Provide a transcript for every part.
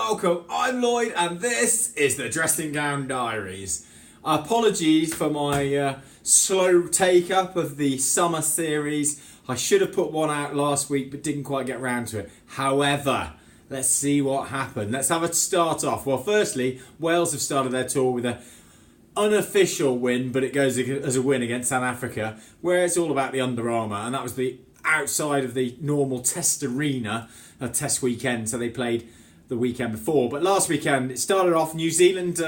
welcome. I'm Lloyd and this is the Dressing Gown Diaries. Apologies for my slow take up of the summer series. I should have put one out last week but didn't quite get round to it. However, let's see what happened. Let's have a start off. Well, firstly, Wales have started their tour with an unofficial win, but it goes as a win against South Africa, where it's all about the Under Armour, and that was the outside of the normal test arena, a test weekend, so they played the weekend before. But last weekend it started off New Zealand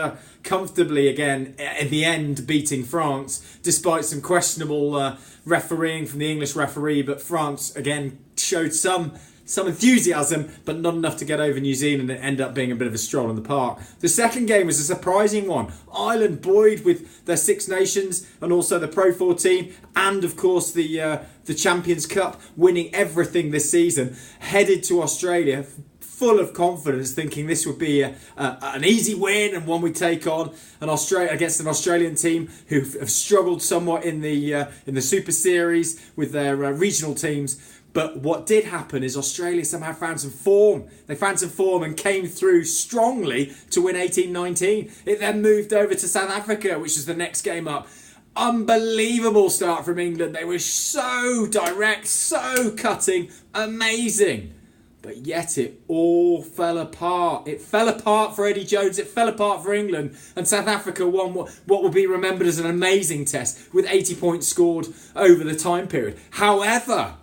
comfortably again in the end beating France despite some questionable refereeing from the English referee, but France again showed some enthusiasm but not enough to get over New Zealand and end up being a bit of a stroll in the park. The second game was a surprising one. Ireland buoyed with their Six Nations and also the Pro 14 and of course the Champions Cup, winning everything this season, headed to Australia full of confidence, thinking this would be an easy win and one we take on against an Australian team who have struggled somewhat in the Super Series with their regional teams. But what did happen is Australia somehow found some form. They found some form and came through strongly to win 18-19. It then moved over to South Africa, which was the next game up. Unbelievable start from England. They were so direct, so cutting, amazing. But yet it all fell apart. It fell apart for Eddie Jones. It fell apart for England. And South Africa won what will be remembered as an amazing test with 80 points scored over the time period. However,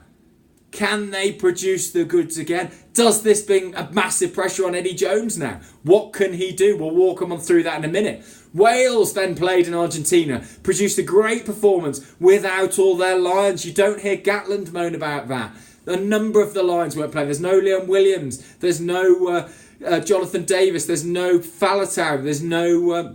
can they produce the goods again? Does this bring a massive pressure on Eddie Jones now? What can he do? We'll walk on through that in a minute. Wales then played in Argentina, produced a great performance without all their Lions. You don't hear Gatland moan about that. A number of the Lions weren't playing. There's no Liam Williams. There's no Jonathan Davis. There's no Faletau. There's no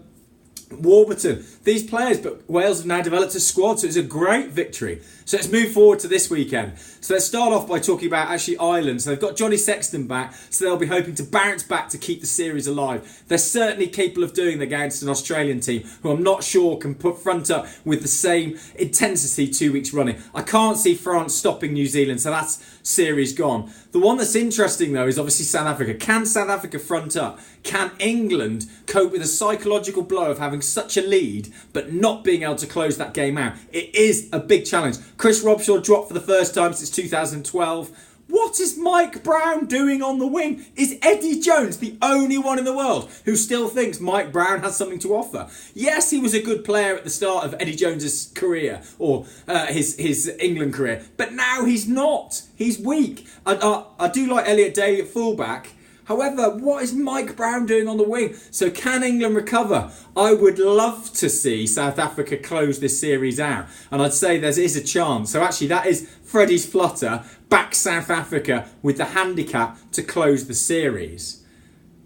Warburton. These players, but Wales have now developed a squad, so it's a great victory. So let's move forward to this weekend. So let's start off by talking about actually Ireland. So they've got Johnny Sexton back, so they'll be hoping to bounce back to keep the series alive. They're certainly capable of doing that against an Australian team who I'm not sure can put front up with the same intensity 2 weeks running. I can't see France stopping New Zealand, so that's series gone. The one that's interesting though is obviously South Africa. Can South Africa front up? Can England cope with a psychological blow of having such a lead but not being able to close that game out? It is a big challenge. Chris Robshaw dropped for the first time since 2012. What is Mike Brown doing on the wing? Is Eddie Jones the only one in the world who still thinks Mike Brown has something to offer? Yes, he was a good player at the start of Eddie Jones's career or his England career, but now he's not. He's weak. I do like Elliot Day at fullback. However, what is Mike Brown doing on the wing? So can England recover? I would love to see South Africa close this series out. And I'd say there is a chance. So actually that is Freddie's flutter. Back South Africa with the handicap to close the series.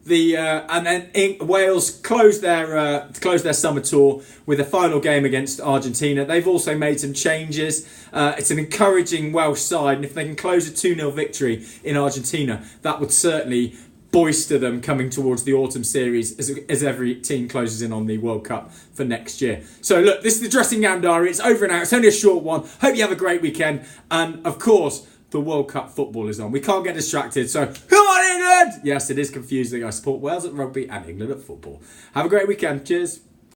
And then Wales closed their summer tour with a final game against Argentina. They've also made some changes. It's an encouraging Welsh side, and if they can close a 2-0 victory in Argentina, that would certainly boister them coming towards the autumn series as every team closes in on the World Cup for next year. So look, this is the Dressing Gown Diary. It's over now. It's only a short one. Hope you have a great weekend. And of course, the World Cup football is on. We can't get distracted, so come on England! Yes, it is confusing. I support Wales at rugby and England at football. Have a great weekend. Cheers.